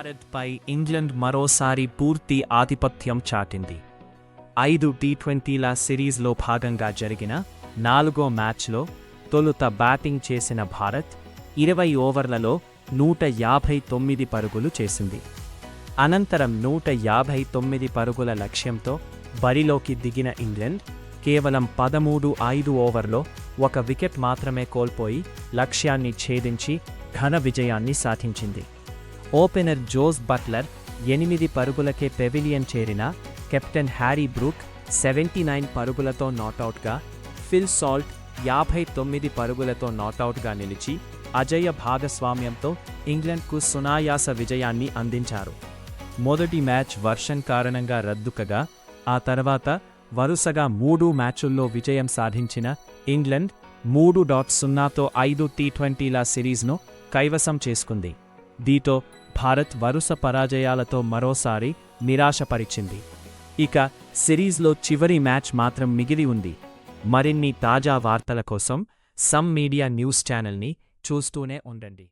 భారత్పై ఇంగ్లండ్ మరోసారి పూర్తి ఆధిపత్యం చాటింది. 5 టీ20ల సిరీస్లో భాగంగా జరిగిన 4వ మ్యాచ్లో తొలుత బ్యాటింగ్ చేసిన భారత్ 20 ఓవర్లలో 159 పరుగులు చేసింది. అనంతరం 159 పరుగుల లక్ష్యంతో బరిలోకి దిగిన ఇంగ్లండ్ కేవలం 13.5 ఓవర్లో 1 వికెట్ మాత్రమే కోల్పోయి లక్ష్యాన్ని ఛేదించి ఘన విజయాన్ని సాధించింది. ఓపెనర్ జోస్ బట్లర్ 8 పరుగులకే పెవిలియన్ చేరిన కెప్టెన్ హ్యారీ బ్రూక్ 79 పరుగులతో నాటౌట్గా, ఫిల్ సాల్ట్ 59 పరుగులతో నాటౌట్గా నిలిచి అజేయ భాగస్వామ్యంతో ఇంగ్లండ్కు సునాయాస విజయాన్ని అందించారు. మొదటి మ్యాచ్ వర్షం కారణంగా రద్దుకగా ఆ తర్వాత వరుసగా 3 మ్యాచుల్లో విజయం సాధించిన ఇంగ్లండ్ 3.0తో 5 టీ20ల సిరీస్ను కైవసం చేసుకుంది. దీంతో భారత్ వరుస పరాజయాలతో మరోసారి నిరాశపరిచింది. ఇక సిరీస్లో చివరి మ్యాచ్ మాత్రం మిగిలి ఉంది. మరిన్ని తాజా వార్తల కోసం సమ్ మీడియా న్యూస్ ఛానల్ని చూస్తూనే ఉండండి.